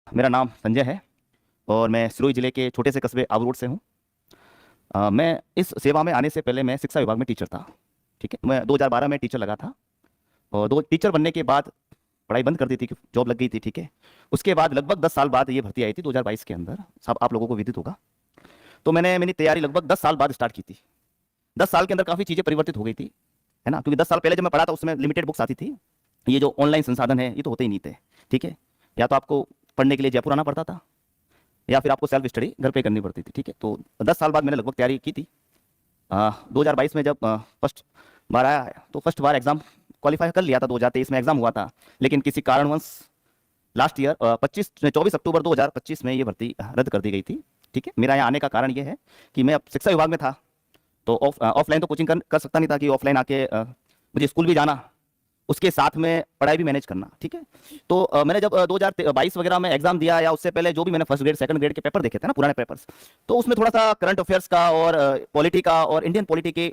मेरा नाम संजय है और मैं सिरोही जिले के छोटे से कस्बे आबू रोड से हूँ। मैं इस सेवा में आने से पहले मैं शिक्षा विभाग में टीचर था। ठीक है, मैं 2012 में टीचर लगा था और दो टीचर बनने के बाद पढ़ाई बंद कर दी थी, जॉब लग गई थी। ठीक है, उसके बाद लगभग 10 साल बाद ये भर्ती आई थी 2022 के अंदर, सब आप लोगों को विदित होगा। तो मैंने मेरी तैयारी लगभग 10 साल बाद स्टार्ट की थी। 10 साल के अंदर काफ़ी चीज़ें परिवर्तित हो गई थी, है ना, क्योंकि 10 साल पहले जब मैं पढ़ा था उसमें लिमिटेड बुक्स आती थी। ये जो ऑनलाइन संसाधन है ये तो होते ही नहीं थे। ठीक है, या तो आपको पढ़ने के लिए जयपुर आना पड़ता था या फिर आपको सेल्फ स्टडी घर पे करनी पड़ती थी। ठीक है, तो 10 साल बाद मैंने लगभग तैयारी की थी। 2022 में जब फर्स्ट बार आया तो फर्स्ट बार एग्ज़ाम क्वालिफाई कर लिया था। 2023 में एग्ज़ाम हुआ था, लेकिन किसी कारणवश लास्ट ईयर 24 अक्टूबर 2025 में ये भर्ती रद्द कर दी गई थी। ठीक है, मेरा यहाँ आने का कारण ये है कि मैं अब शिक्षा विभाग में था, तो ऑफलाइन तो कोचिंग कर सकता नहीं था कि ऑफलाइन आके मुझे स्कूल भी जाना, उसके साथ में पढ़ाई भी मैनेज करना। ठीक है, तो मैंने जब 2022 वगैरह में एग्जाम दिया या उससे पहले जो भी मैंने फर्स्ट ग्रेड सेकंड ग्रेड के पेपर देखे थे ना, पुराने पेपर्स, तो उसमें थोड़ा सा करंट अफेयर्स का और पॉलिटी का और इंडियन पॉलिटी के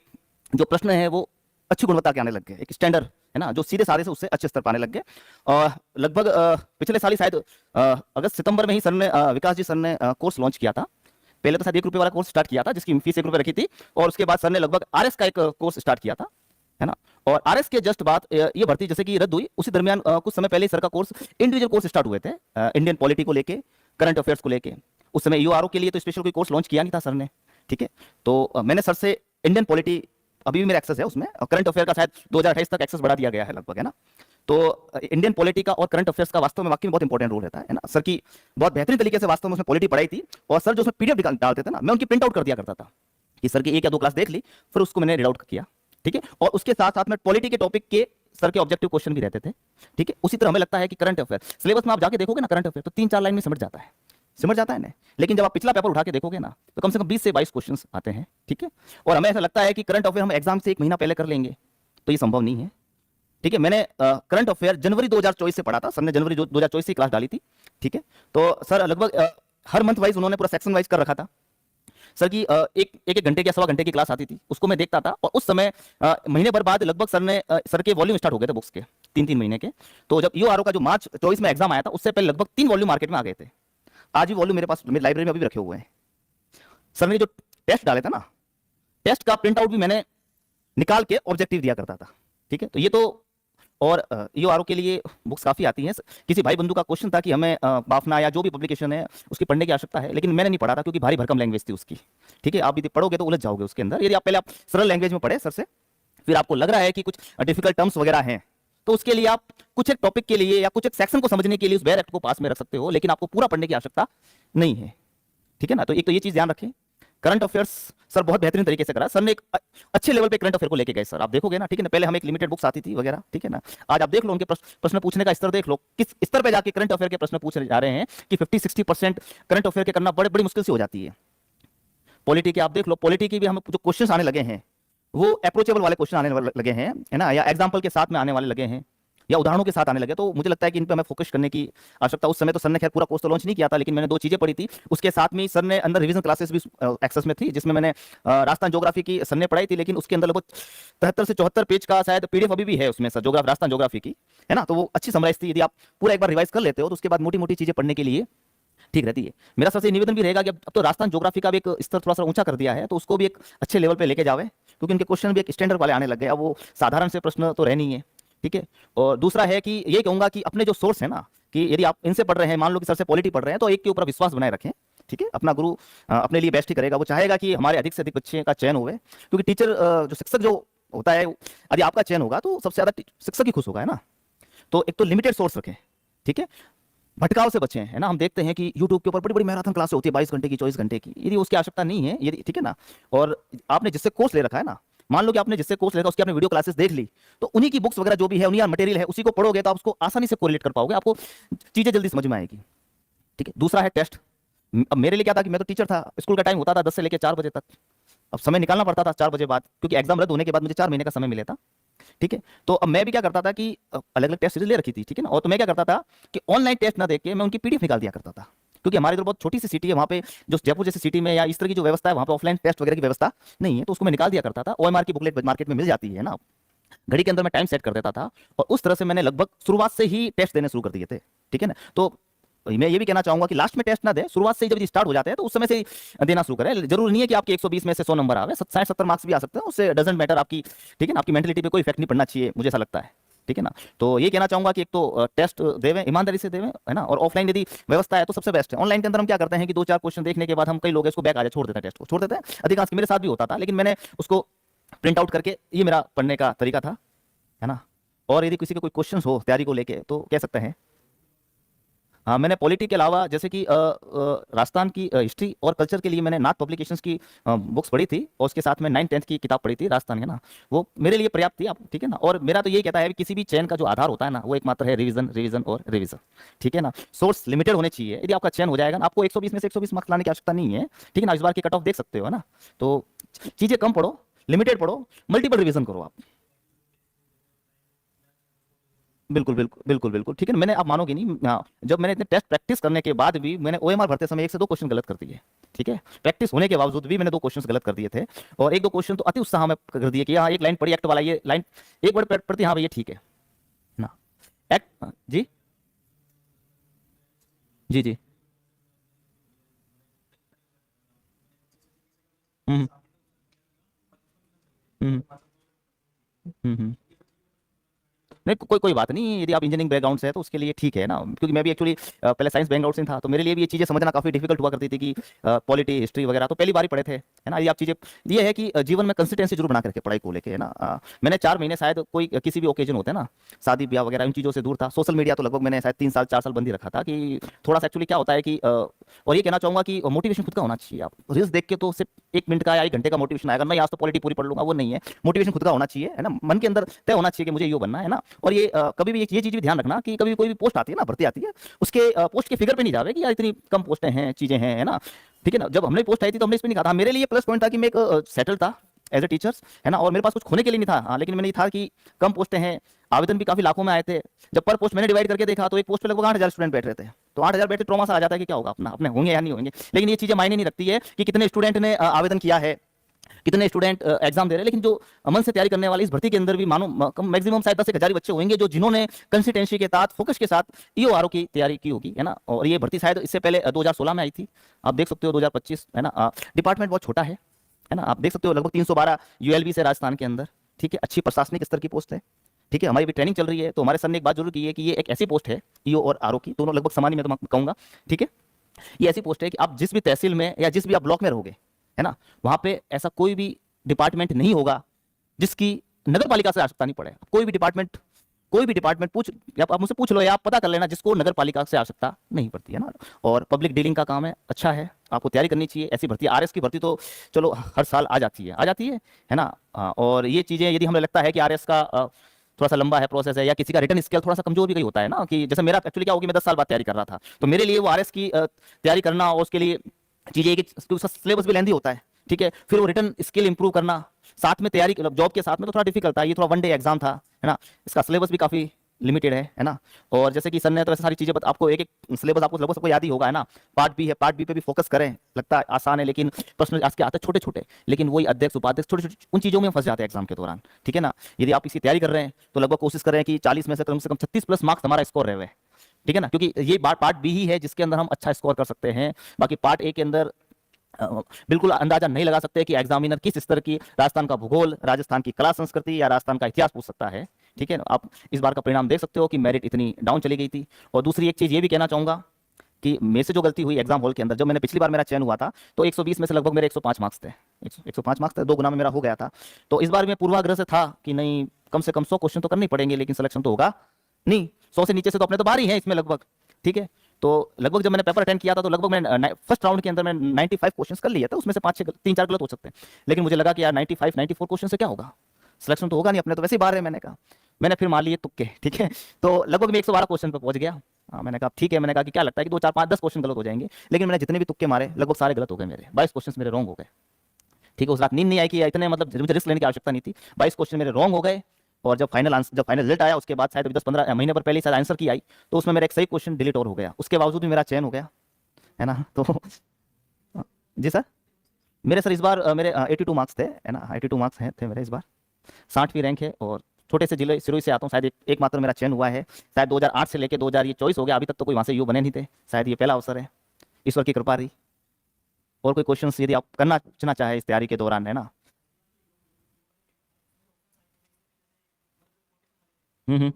जो प्रश्न है वो अच्छी गुणवत्ता के आने लग गए, एक स्टैंडर्ड है ना, जो सीधे साधे से उससे अच्छे स्तर पर आने लग गए। और लगभग पिछले साल ही शायद अगस्त सितंबर में ही सर ने विकास जी सर ने कोर्स लॉन्च किया था। पहले तो शायद ₹1 वाला कोर्स स्टार्ट किया था जिसकी फीस ₹1 रखी थी, और उसके बाद सर ने लगभग आरएस का एक कोर्स स्टार्ट किया था, है ना। और आरएस के जस्ट बाद ये भर्ती जैसे कि रद्द हुई, उसी दरमियान कुछ समय पहले सर का कोर्स इंडिविजुअल कोर्स स्टार्ट हुए थे इंडियन पॉलिटी को लेके, करंट अफेयर्स को लेके। उस समय यूआरओ के लिए तो स्पेशल कोई कोर्स लॉन्च किया नहीं था सर ने। ठीक है, तो मैंने सर से इंडियन पॉलिटी, अभी भी मेरा एक्सेस है उसमें, करंट अफेयर का शायद 2028 तक एक्सेस बढ़ा दिया गया है लगभग, है ना। तो इंडियन पॉलिटी का और करंट अफेयर्स का वास्तव में वाकई में बहुत इंपॉर्टेंट रोल रहता है ना। सर की बहुत बेहतरीन तरीके से वास्तव में उसमें पॉलिटी पढ़ाई थी, और सर जो उसमें पीडीएफ डालते थे ना, मैं उनकी प्रिंट आउट कर दिया करता था कि सर की 1 या 2 क्लास देख ली, फिर उसको मैंने रीड आउट किया। ठीक है, और उसके साथ साथ में पॉलिटी के टॉपिक के सर के ऑब्जेक्टिव क्वेश्चन भी रहते थे। ठीक है, उसी तरह हमें लगता है कि करंट अफेयर सिलेबस में आप जाके देखोगे ना, करंट अफेयर तो 3-4 लाइन में सिमट जाता है ना। लेकिन जब आप पिछला पेपर उठा के देखोगे ना, तो कम से कम 20 से 22 क्वेश्चन आते हैं। ठीक है, और हमें ऐसा लगता है कि करंट अफेयर हम एग्जाम से 1 महीना पहले कर लेंगे, तो ये संभव नहीं है। ठीक है, मैंने करंट अफेयर जनवरी 2024 से पढ़ा था, सर ने जनवरी 2024 से क्लास डाली थी। ठीक है, तो सर लगभग हर मंथ वाइज उन्होंने पूरा सेक्शन वाइज कर रखा था। सर की एक घंटे की 1.25 घंटे की क्लास आती थी, उसको मैं देखता था, और उस समय महीने भर बाद लगभग सर के वॉल्यूम स्टार्ट हो गए थे बुक्स के, 3-3 महीने के। तो जब यूआरओ का जो मार्च 24 में एग्जाम आया था, उससे पहले लगभग 3 वॉल्यूम मार्केट में आ गए थे। आज भी वॉल्यूम मेरे पास मेरी लाइब्रेरी में अभी भी रखे हुए हैं। सर ने जो टेस्ट डाले था ना, टेस्ट का प्रिंट आउट भी मैंने निकाल के ऑब्जेक्टिव दिया करता था। ठीक है, तो ये तो, और ईओआरओ के लिए बुक्स काफ़ी आती हैं। किसी भाई बंधु का क्वेश्चन था कि हमें बाफना या जो भी पब्लिकेशन है उसकी पढ़ने की आवश्यकता है, लेकिन मैंने नहीं पढ़ा था क्योंकि भारी भरकम लैंग्वेज थी उसकी। ठीक है, आप यदि पढ़ोगे तो उलझ जाओगे उसके अंदर। यदि आप पहले सरल लैंग्वेज में पढ़े सर से, फिर आपको लग रहा है कि कुछ डिफिकल्ट टर्म्स वगैरह हैं, तो उसके लिए आप कुछ एक टॉपिक के लिए या कुछ एक सेक्शन को समझने के लिए उस बेयर एक्ट को पास में रख सकते हो, लेकिन आपको पूरा पढ़ने की आवश्यकता नहीं है। ठीक है ना, तो एक तो ये चीज़ ध्यान रखें। करंट अफेयर्स सर बहुत बेहतरीन तरीके से करा, सर ने एक अच्छे लेवल पे करंट अफेयर को लेके गए सर, आप देखोगे ना। ठीक है ना, पहले हमें एक लिमिटेड बुक्स आती थी वगैरह। ठीक है ना, आज आप देख लो उनके प्रश्न पूछने का स्तर देख लो, किस स्तर पे जाके करंट अफेयर के प्रश्न पूछे जा रहे हैं कि 50-60% करंट अफेयर के करना बड़ी मुश्किल से हो जाती है। पॉलिटी के आप देख लो, पॉलिटी की भी हमें जो क्वेश्चन आने लगे हैं वो अप्रोचेबल वाले क्वेश्चन आने लगे हैं, है ना, या एग्जाम्पल के साथ में आने वाले लगे हैं, या उदाहरणों के साथ आने लगे। तो मुझे लगता है कि इन पे हमें फोकस करने की आवश्यकता। उस समय तो सर ने खैर पूरा कोर्स तो लॉन्च नहीं किया था, लेकिन मैंने 2 चीजें पढ़ी थी। उसके साथ में सर ने अंदर रिवीजन क्लासेस भी एक्सेस में थी, जिसमें मैंने राजस्थान ज्योग्राफी की सर ने पढ़ाई थी, लेकिन उसके अंदर लगभग 73 से 74 पेज का शायद पीडीएफ अभी भी है उसमें सर, राजस्थान ज्योग्राफी की, है ना। तो वो अच्छी समराइज थी, यदि आप पूरा एक बार रिवाइज कर लेते हो तो उसके बाद मोटी मोटी चीजें पढ़ने के लिए ठीक रहती है। मेरा सबसे निवेदन भी रहेगा कि अब तो राजस्थान ज्योग्राफी का भी एक स्तर थोड़ा सा ऊंचा कर दिया है, तो उसको भी एक अच्छे लेवल पे लेके जावे, क्योंकि उनके क्वेश्चन भी एक स्टैंडर्ड वाले आने लग गए। अब वो साधारण से प्रश्न तो रह नहीं है। ठीक है, और दूसरा है कि ये कहूंगा कि अपने जो सोर्स है ना, कि यदि आप इनसे पढ़ रहे हैं, मान लो कि सर से पॉलिटी पढ़ रहे हैं, तो एक के ऊपर विश्वास बनाए रखें। ठीक है, अपना गुरु अपने लिए बेस्ट ही करेगा, वो चाहेगा कि हमारे अधिक से अधिक बच्चे का चयन होवे, क्योंकि टीचर जो शिक्षक जो होता है, यदि आपका चयन होगा तो सबसे ज्यादा शिक्षक ही खुश होगा, है ना। तो एक तो लिमिटेड सोर्स रखें। ठीक है, भटकाव से बचें, है ना। हम देखते हैं कि YouTube के ऊपर बड़ी बड़ी मैराथन क्लासें होती है 22 घंटे की, 24 घंटे की, यदि उसकी आवश्यकता नहीं है, यदि, ठीक है ना, और आपने जिससे कोर्स ले रखा है ना, मान लो कि आपने जिससे कोर्स ले रखा उसकी आपने वीडियो क्लासेस देख ली, तो उन्हीं की बुक्स वगैरह जो भी है, उन्हीं मटेरियल है, उसी को पढ़ोगे तो आप उसको आसानी से कोरिलेट कर पाओगे, आपको चीजें जल्दी समझ में आएगी। ठीक है, दूसरा है टेस्ट। अब मेरे लिए क्या था कि मैं तो टीचर था, स्कूल का टाइम होता था 10 से लेकर 4 बजे तक, अब समय निकालना पड़ता था 4 बजे बाद, क्योंकि एग्जाम रद्द होने के बाद मुझे 4 महीने का समय मिला था। ठीक है, तो अब मैं भी क्या करता था कि अलग अलग टेस्ट सीरीज ले रखी थी, ठीक है ना, और तो मैं क्या करता था कि ऑनलाइन टेस्ट ना देख के मैं उनकी पीडीएफ निकाल दिया करता था, क्योंकि हमारे इधर बहुत छोटी सी सिटी है, वहाँ पे जो जयपुर जैसी सिटी में या इस तरह की जो व्यवस्था है, वहाँ पे ऑफलाइन टेस्ट वगैरह की व्यवस्था नहीं है, तो उसको मैं निकाल दिया करता था। ओएमआर की बुकलेट मार्केट में मिल जाती है ना, घड़ी के अंदर मैं टाइम सेट कर देता था, और उस तरह से मैंने लगभग शुरुआत से ही टेस्ट देने शुरू कर दिए थे। ठीक है ना, तो मैं ये भी कहना चाहूंगा कि लास्ट में टेस्ट ना दें, शुरुआत से ही जब स्टार्ट हो जाते हैं तो उस समय से ही देना शुरू करें। जरूरी नहीं है कि आपके 120 में से 100 नंबर आवे, 60-70 मार्क्स भी आ सकते हैं, उससे डजेंट मैटर आपकी, ठीक है ना, आपकी मेंटलिटी पे कोई इफेक्ट नहीं पड़ना चाहिए, मुझे ऐसा लगता है, ठीक है ना। तो ये कहना चाहूंगा कि एक तो टेस्ट देवें, ईमानदारी से देवें, है ना, और ऑफलाइन यदि व्यवस्था है तो सबसे बेस्ट है। ऑनलाइन के अंदर हम क्या करते हैं कि 2-4 क्वेश्चन देखने के बाद हम, कई लोग इसको बैक आ जाए, छोड़ देते हैं, टेस्ट को छोड़ देते हैं, अधिकांश मेरे साथ भी होता था, लेकिन मैंने उसको प्रिंट आउट करके, ये मेरा पढ़ने का तरीका था, है ना। और यदि किसी के कोई क्वेश्चन हो तैयारी को लेके तो कह सकते हैं। हाँ, मैंने पॉलिटी के अलावा जैसे कि राजस्थान की हिस्ट्री और कल्चर के लिए मैंने नाथ पब्लिकेशंस की बुक्स पढ़ी थी, और उसके साथ में 9th-10th की किताब पढ़ी थी राजस्थान, है ना, वो मेरे लिए पर्याप्त थी, आप ठीक है ना। और मेरा तो यही कहता है कि किसी भी चयन का जो आधार होता है ना, वो एकमात्र है रिवीजन, रिवीजन और रिवीजन, ठीक है ना। सोर्स लिमिटेड होने चाहिए, यदि आपका चयन हो जाएगा ना, आपको 120 में से 120 मार्क्स लाने की आवश्यकता नहीं है, ठीक है ना। इस बार की कट ऑफ देख सकते हो, है ना। तो चीज़ें कम पढ़ो, लिमिटेड पढ़ो, मल्टीपल रिवीजन करो आप। बिल्कुल बिल्कुल बिल्कुल बिल्कुल, ठीक है ना। मैंने, आप मानोगे नहीं, हाँ, जब मैंने इतने टेस्ट प्रैक्टिस करने के बाद भी मैंने ओएमआर भरते समय 1 से 2 क्वेश्चन गलत कर दिए, ठीक है। प्रैक्टिस होने के बावजूद भी मैंने 2 क्वेश्चन गलत कर दिए थे, और 1-2 क्वेश्चन तो अति उत्साह में कर दिए कि हाँ, एक लाइन पढ़ी एक्ट वाला, ये लाइन एक वर्ड पढ़ती, हाँ भाई ये ठीक है ना। एक्ट, जी जी जी। हम्म हम्म हम्म। नहीं, कोई कोई बात नहीं, यदि आप इंजीनियरिंग बैकग्राउंड से है तो उसके लिए ठीक है ना, क्योंकि मैं भी एक्चुअली पहले साइंस बैकग्राउंड से था, तो मेरे लिए भी ये चीज़ें समझना काफ़ी डिफिकल्ट हुआ करती थी कि पॉलिटी, हिस्ट्री वगैरह तो पहली बार ही पढ़े थे, है ना। ये आप चीज़ें, ये है कि जीवन में कंसिस्टेंसी जरूर बना करके पढ़ाई को लेके, है ना। मैंने 4 महीने शायद, कोई किसी भी ओकेजन होते हैं ना, शादी ब्याह वगैरह, इन चीज़ों से दूर था। सोशल मीडिया तो लगभग मैंने शायद 3 साल 4 साल बंद ही रखा था, कि थोड़ा सा एक्चुअली क्या होता है कि और ये कहना चाहूंगा कि मोटिवेशन खुद का होना चाहिए। आप रील्स देख के तो सिर्फ 1 मिनट का या 1 घंटे का मोटिवेशन आएगा, मैं आज तो पॉलिटी पूरी पढ़ लूंगा, वो नहीं है। मोटिवेशन खुद का होना चाहिए, है ना, मन के अंदर तय होना चाहिए कि मुझे यो बनना है ना। और ये कभी भी ये चीज़ भी ध्यान रखना कि कभी कोई भी पोस्ट आती है ना, भर्ती आती है, उसके पोस्ट के फिगर पे नहीं जावे कि यार इतनी कम पोस्टें हैं, चीज़ें हैं, है ना, ठीक है ना। जब हमने पोस्ट आई थी तो हमने इस पे नहीं कहा था, मेरे लिए प्लस पॉइंट था कि मैं एक सेटल था एज ए टीचर्स, है ना, और मेरे पास कुछ खोने के लिए नहीं था, हाँ, लेकिन मैंने ये था कि कम पोस्टें हैं, आवेदन भी काफी लाखों में आए थे। जब पर पोस्ट मैंने डिवाइड करके देखा तो एक पोस्ट पे लगभग 8,000 स्टूडेंट बैठ रहे थे, तो 8,000 बैठे, ट्रॉमा सा आ जाता है कि क्या होगा अपना, अपने होंगे या नहीं होंगे। लेकिन ये चीजें मायने नहीं रखती है कि कितने स्टूडेंट ने आवेदन किया है, कितने स्टूडेंट एग्जाम दे रहे हैं, लेकिन जो मन से तैयारी करने वाले इस भर्ती के अंदर भी मानो मैक्सिमम शायद 10-1 हजार बच्चे होंगे जो जिन्होंने कंसिस्टेंसी के साथ, फोकस के साथ ईओआरओ की तैयारी की होगी, है ना। और ये भर्ती शायद इससे पहले 2016 में आई थी, आप देख सकते हो 2025, है ना। डिपार्टमेंट बहुत छोटा है ना, आप देख सकते हो लगभग 312 यूएलबी से राजस्थान के अंदर, ठीक है, अच्छी प्रशासनिक स्तर की पोस्ट है, ठीक है। हमारी भी ट्रेनिंग चल रही है, तो हमारे सर ने एक बात जरूर की है कि ये एक ऐसी पोस्ट है, ईओ और आरओ की दोनों लगभग समान ही, मैं तो कहूंगा, ठीक है। ये ऐसी पोस्ट है कि आप जिस भी तहसील में या जिस भी आप ब्लॉक में रहोगे, है ना, वहां पे ऐसा कोई भी डिपार्टमेंट नहीं होगा जिसकी नगर पालिका से आवश्यकता नहीं पड़े। कोई भी डिपार्टमेंट पूछ, या आप मुझसे पूछ लो या आप पता कर लेना, जिसको नगर पालिका से आवश्यकता नहीं पड़ती, है ना। और पब्लिक डीलिंग का काम है, अच्छा है, आपको तैयारी करनी चाहिए। ऐसी भर्ती, आरएस की भर्ती तो चलो हर साल आ जाती है, है ना। और ये चीजें यदि हमें लगता है कि आरएस का थोड़ा सा लंबा है प्रोसेस है, या किसी का रिटर्न स्किल थोड़ा सा कमजोर भी कहीं होता है ना, कि जैसे मेरा एक्चुअली क्या होगी, मैं 10 साल बाद तैयारी कर रहा था, तो मेरे लिए वो आरएस की तैयारी करना, और उसके लिए चीजें कि उसका सिलेबस भी लेंदी होता है, ठीक है। फिर वो रिटर्न स्किल इंप्रूव करना, साथ में तैयारी, जॉब के साथ में तो थोड़ा डिफिकल्ट था, ये थोड़ा 1 डे एग्जाम था, है ना। इसका सिलेबस भी काफी लिमिटेड है ना। और जैसे कि सर ने तो ऐसे सारी चीजें आपको एक एक सिलेबस आपको लगभग सबको याद ही होगा, है ना। पार्ट बी है, पार्ट बी पे भी फोकस करें, लगता है आसान है, लेकिन प्रश्न आज के आते हैं छोटे छोटे, लेकिन वही अध्यक्ष उपाध्यक्ष छोटे छोटे उन चीजों में फंस जाते हैं एग्जाम के दौरान, ठीक है ना। यदि आप इसकी तैयारी कर रहे हैं तो लगभग कोशिश करें कि 40 में से कम 36+ मार्क्स हमारा स्कोर रहे हुए, ठीक है ना, क्योंकि ये पार्ट बी ही है जिसके अंदर हम अच्छा स्कोर कर सकते हैं। बाकी पार्ट ए के अंदर बिल्कुल अंदाजा नहीं लगा सकते कि एग्जामिनर किस स्तर की राजस्थान का भूगोल, राजस्थान की कला संस्कृति या राजस्थान का इतिहास पूछ सकता है, ठीक है ना। आप इस बार का परिणाम देख सकते हो कि मेरिट इतनी डाउन चली गई थी। और दूसरी एक चीज ये भी कहना चाहूंगा कि मेरे से जो गलती हुई एग्जाम हॉल के अंदर, जब मैंने पिछली बार मेरा चयन हुआ था तो 120 में से लगभग मेरे 105 मार्क्स थे, 105 मार्क्स थे, 2 गुना में मेरा हो गया था। तो इस बार मैं पूर्वाग्रह से था कि नहीं, कम से कम 100 क्वेश्चन तो करने पड़ेंगे, लेकिन सिलेक्शन तो होगा नहीं, 100 से नीचे से तो अपने तो बाहर ही है इसमें लगभग, ठीक है। तो लगभग जब मैंने पेपर अटेंड किया था तो लगभग मैं फर्स्ट राउंड के अंदर मैं 95 क्वेश्चंस कर लिए थे, उसमें से 5-6 3-4 गलत हो सकते हैं, लेकिन मुझे लगा कि यार 95-94 क्वेश्चन से क्या होगा, सिलेक्शन तो होगा नहीं, अपने तो वैसे ही बाहर है। मैंने कहा, मैंने फिर मान लिए तुक्के, ठीक है। तो लगभग मैं 112 क्वेश्चन पे पहुंच गया। मैंने कहा ठीक है, मैंने कहा कि क्या लगता है कि 2 4 5 10 क्वेश्चन गलत हो जाएंगे, लेकिन मैंने जितने भी तुक्के मारे लगभग सारे गलत हो गए मेरे, 22 क्वेश्चन मेरे रॉन्ग हो गए, ठीक है। उस रात नींद नहीं आई कि इतने, मतलब मुझे रिस्क लेने की आवश्यकता नहीं थी, 22 क्वेश्चन मेरे रॉन्ग हो गए। और जब फाइनल रिजल्ट आया उसके बाद शायद 10-15 महीने पर पहले ही शायद आंसर की आई, तो उसमें मेरा एक सही क्वेश्चन डिलीट और हो गया, उसके बावजूद भी मेरा चयन हो गया, है ना। तो जी सर, मेरे सर इस बार मेरे 82 मार्क्स थे, है ना, 82 मार्क्स हैं थे मेरे इस बार, 60वीं रैंक है, और छोटे से जिले सिरोही से आता हूँ, शायद एकमात्र मेरा चयन हुआ है, शायद 2008 से लेकर 2024 हो गया, अभी तक तो कोई वहाँ से यू बने नहीं थे, शायद ये पहला अवसर है, ईश्वर की कृपा रही। और कोई क्वेश्चन यदि आप करना चाहे इस तैयारी के दौरान, है ना? हम्म।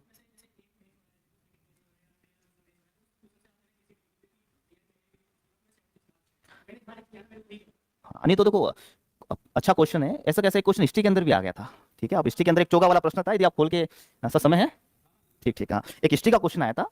हाँ, नहीं तो देखो, अच्छा क्वेश्चन है, ऐसा कैसे क्वेश्चन हिस्ट्री के अंदर भी आ गया था। ठीक है, अब हिस्ट्री के अंदर एक चौका वाला प्रश्न था, यदि आप खोल के सब समय है। ठीक ठीक, हाँ, एक हिस्ट्री का क्वेश्चन आया था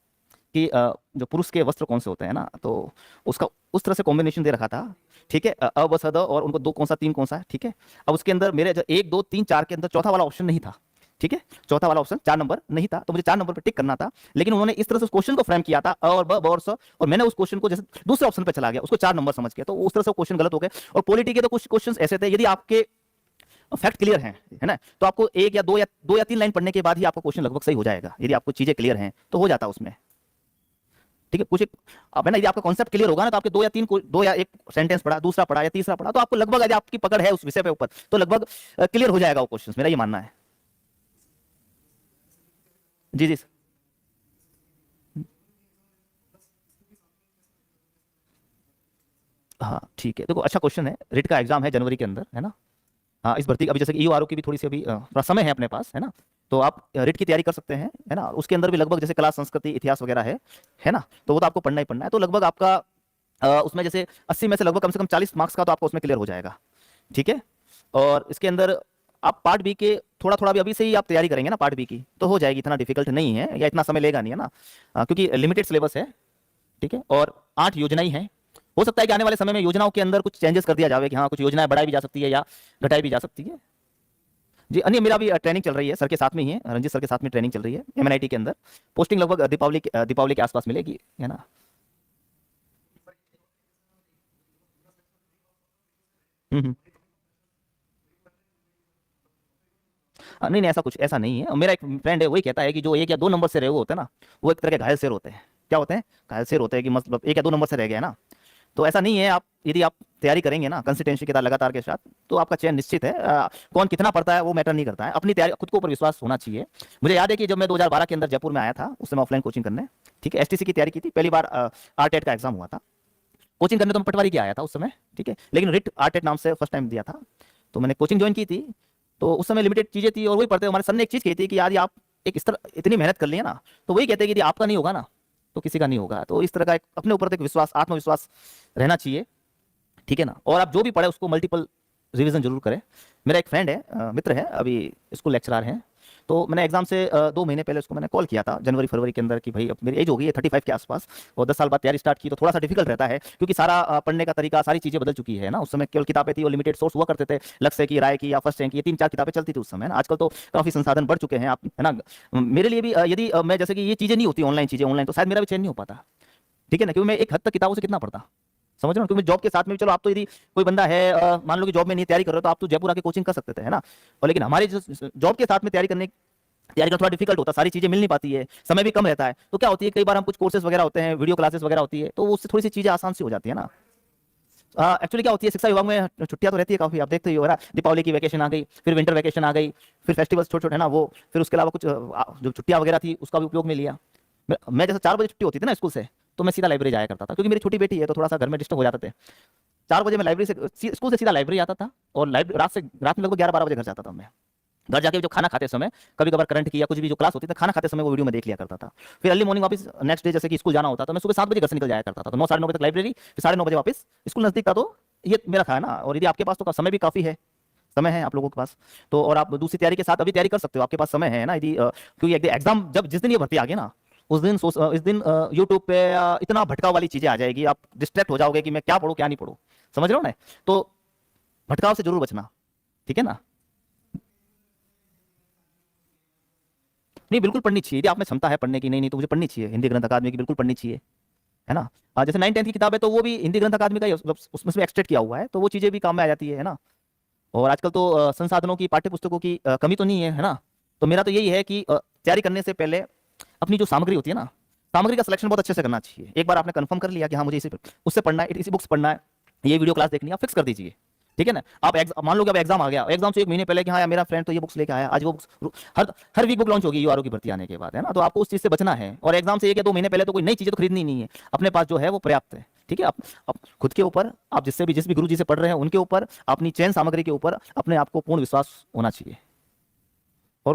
कि जो पुरुष के वस्त्र कौन से होते हैं ना, तो उसका उस तरह से कॉम्बिनेशन दे रखा था। ठीक है, अ ब स द, और उनको दो कौन सा तीन कौन सा है। ठीक है, अब उसके अंदर मेरे जो एक दो तीन चार के अंदर चौथा वाला ऑप्शन नहीं था। ठीक है, चौथा वाला ऑप्शन 4 नंबर नहीं था, तो मुझे 4 नंबर पर टिक करना था, लेकिन उन्होंने इस तरह से उस क्वेश्चन को फ्रेम किया था, अ और ब और स, और मैंने उस क्वेश्चन को जैसे दूसरे ऑप्शन पे चला गया, उसको 4 नंबर समझ के, तो उस तरह से क्वेश्चन गलत हो गए। और पॉलिटी के तो कुछ क्वेश्चन ऐसे थे, यदि आपके फैक्ट क्लियर हैं, है ना, तो आपको एक या दो या तीन लाइन पढ़ने के बाद ही आपका क्वेश्चन लगभग सही हो जाएगा, यदि आपको चीजें क्लियर हैं तो हो जाता है उसमें। ठीक है, कुछ एक अब है ना, यदि आपका कॉन्सेप्ट क्लियर होगा ना, तो आपके दो या एक सेंटेंस पढ़ा, दूसरा पढ़ा या तीसरा पढ़ा, तो आपको लगभग, यदि आपकी पकड़ है उस विषय पे ऊपर, तो लगभग क्लियर हो जाएगा वो क्वेश्चन, मेरा ये मानना है। जी जी। हाँ ठीक है, देखो अच्छा क्वेश्चन है, रिट का एग्जाम है जनवरी के अंदर, है ना? हाँ, इस भर्ती अभी जैसे कि ईओआरओ की भी थोड़ी सी अभी थोड़ा समय है अपने पास, है ना? तो आप रिट की तैयारी कर सकते हैं, है ना? उसके अंदर भी लगभग जैसे कला संस्कृति इतिहास वगैरह है ना? तो वो तो आपको पढ़ना ही पढ़ना है, तो लगभग आपका उसमें जैसे 80 में से लगभग कम से कम 40 मार्क्स का तो आपका उसमें क्लियर हो जाएगा। ठीक है, और इसके अंदर आप पार्ट बी के थोड़ा थोड़ा भी अभी से ही आप तैयारी करेंगे ना पार्ट बी की, तो हो जाएगी, इतना डिफिकल्ट नहीं है, या इतना समय लेगा नहीं, है ना? क्योंकि लिमिटेड सिलेबस है। ठीक है, और 8 योजनाएं हैं। हो सकता है कि आने वाले समय में योजनाओं के अंदर कुछ चेंजेस कर दिया जाए, कि हाँ कुछ योजनाएं बढ़ाई भी जा सकती है या घटाई भी जा सकती है। जी, अन्य मेरा भी ट्रेनिंग चल रही है, सर के साथ में ही है, रंजीत सर के साथ में ट्रेनिंग चल रही है एमएनआईटी के अंदर। पोस्टिंग लगभग दीपावली के आसपास मिलेगी, है ना? हम्म। नहीं नहीं, ऐसा कुछ ऐसा नहीं है, मेरा एक फ्रेंड है वही कहता है कि जो 1 या 2 नंबर से रहे हुए होते हैं ना, वो एक तरह के घायल शेर होते हैं। क्या होते हैं? घायल शेर होते हैं, कि मतलब 1 या 2 नंबर से रह गया है ना, तो ऐसा नहीं है। आप यदि आप तैयारी करेंगे ना कंसिस्टेंसी के साथ लगातार के साथ, तो आपका चयन निश्चित है। कौन कितना पढ़ता है वो मैटर नहीं करता है, अपनी तैयारी, खुद के ऊपर विश्वास होना चाहिए। मुझे याद है कि जब मैं 2012 के अंदर जयपुर में आया था, उस समय ऑफलाइन कोचिंग करने, ठीक है, एसटीसी की तैयारी की थी, पहली बार आरटेट का एग्जाम हुआ था। कोचिंग करने तो मैं पटवारी के आया था उस समय, ठीक है, लेकिन रिट आरटेट नाम से फर्स्ट टाइम दिया था, तो मैंने कोचिंग ज्वाइन की थी। तो उस समय लिमिटेड चीजें थी, और वही पढ़ते हमारे सर ने एक चीज कही थी कि यार, ये आप एक इस तरह इतनी मेहनत कर लिए ना, तो वही कहते हैं कि यदि आपका नहीं होगा ना, तो किसी का नहीं होगा। तो इस तरह का एक अपने ऊपर एक विश्वास, आत्मविश्वास रहना चाहिए। ठीक है ना? और आप जो भी पढ़े उसको मल्टीपल रिवीजन जरूर करें। मेरा एक फ्रेंड है, मित्र है, अभी स्कूल लेक्चरर हैं, तो मैंने एग्जाम से 2 महीने पहले उसको मैंने कॉल किया था जनवरी फरवरी के अंदर, कि भाई अब मेरी एज हो गई है 35 के आसपास, और 10 साल बाद तैयारी स्टार्ट की, तो थोड़ा सा डिफिकल्ट रहता है, क्योंकि सारा पढ़ने का तरीका, सारी चीजें बदल चुकी है ना। उस समय केवल किताबें थी और लिमिटेड सोर्स हुआ करते थे, लक्ष्य की, राय की या फर्स्ट रैंक की, ये 3-4 किताबें चलती थी उस समय ना। आजकल तो काफी संसाधन बढ़ चुके हैं, आप, है ना? मेरे लिए भी यदि मैं जैसे कि ये चीजें नहीं होती, ऑनलाइन चीजें, ऑनलाइन तो शायद मेरा भी चयन नहीं हो पाता। ठीक है ना, क्योंकि मैं एक हद तक किताबों से कितना पढ़ता, समझ रहे हो? क्योंकि जॉब के साथ में भी, चलो आप तो यदि कोई बंदा है, मान लो कि जॉब में नहीं तैयारी कर रहे हो, तो आप तो जयपुर आके कोचिंग कर सकते थे, है ना? और लेकिन हमारे जो जॉब के साथ में तैयारी करना थोड़ा डिफिकल्ट होता है, सारी चीजें मिल नहीं पाती है, समय भी कम रहता है, तो क्या होती है, कई बार हम कुछ कोर्सेज वगैरह होते हैं, वीडियो क्लासेस वगैरह होती है, तो उससे थोड़ी सी चीजें आसान सी हो जाती है ना। एक्चुअली क्या होती है, शिक्षा विभाग में छुट्टियां तो रहती है काफी, आप देखते ही हो ना, दीपावली की वैकेशन आ गई, फिर विंटर वैकेशन आ गई, फिर फेस्टिवल्स छोटे छोटे, है ना, वो, फिर उसके अलावा कुछ जो छुट्टियां वगैरह थी उसका भी उपयोग में लिया। मैं जैसे 4 बजे छुट्टी होती थी ना स्कूल से, तो मैं सीधा लाइब्रेरी जाया करता था, क्योंकि मेरी छोटी बेटी है, तो थोड़ा सा घर में डिस्टर्ब हो जाते थे। 4 बजे मैं लाइब्रेरी से, स्कूल से सीधा लाइब्रेरी आता था, और रात में लगभग 11-12 बजे घर जाता था मैं। घर जाके जो खाना खाते समय, कभी कभार करंट की या कुछ भी जो क्लास होती थी, खाना खाते समय वो वीडियो में देख लिया करता था। फिर अर्ली मॉर्निंग वापस नेक्स्ट डे जैसे कि स्कूल जाना होता, तो मैं सुबह 7 बजे घर से निकल जाया करता था, तो 9-9:30 तक लाइब्रेरी, फिर 9:30 बजे वापस। स्कूल नजदीक था, तो ये मेरा था ना। और यदि आपके पास तो समय भी काफी है, समय है आप लोगों के पास, तो और आप दूसरी तैयारी के साथ अभी तैयारी कर सकते हो, आपके पास समय है ना। यदि क्योंकि एग्जाम जब जिस दिन ये भर्ती आ गई ना, इस दिन यूट्यूब पे इतना भटकाव वाली चीजें आ जाएगी, आप डिस्ट्रैक्ट हो जाओगे कि मैं क्या पढ़ूं क्या नहीं पढ़ूं, समझ रहे हो ना? तो भटकाव से जरूर बचना, ठीक है ना? नहीं, बिल्कुल पढ़नी चाहिए, यदि आप में क्षमता है पढ़ने की, नहीं नहीं तो मुझे पढ़नी चाहिए, हिंदी ग्रंथ अकादमी की बिल्कुल पढ़नी चाहिए, है ना? जैसे 9-10 की किताब है, तो वो भी हिंदी ग्रंथ अकादमी का ही उसमें से एक्सट्रैक्ट किया हुआ है, तो वो चीजें भी काम में आ जाती है ना? और आजकल तो संसाधनों की, पाठ्य पुस्तकों की कमी तो नहीं है ना? तो मेरा तो यही है कि तैयारी करने से पहले अपनी जो सामग्री होती है ना, सामग्री का सिलेक्शन बहुत अच्छे से करना चाहिए। एक बार आपने कंफर्म कर लिया कि हाँ मुझे इसी उससे पढ़ना है, इसी बुक्स पढ़ना है, ये वीडियो क्लास देखनी है, आप फिक्स कर दीजिए। ठीक है ना। आप मान लो कि अब एग्जाम आ गया, एग्जाम से 1 महीने पहले कि हाँ यार मेरा फ्रेंड तो ये बुक्स लेके आया, आज वो बुक्स हर वीक बुक लॉन्च होगी यूआरओ की भर्ती आने के बाद, है ना। तो आपको उस चीज से बचना है, और एग्जाम से 1 या 2 महीने पहले तो कोई नई चीजें तो खरीदनी नहीं है, अपने पास जो है वो पर्याप्त है। ठीक है, आप खुद के ऊपर, आप जिस भी गुरु जी से पढ़ रहे हैं उनके ऊपर, अपनी चयन सामग्री के ऊपर अपने आप को पूर्ण विश्वास होना चाहिए।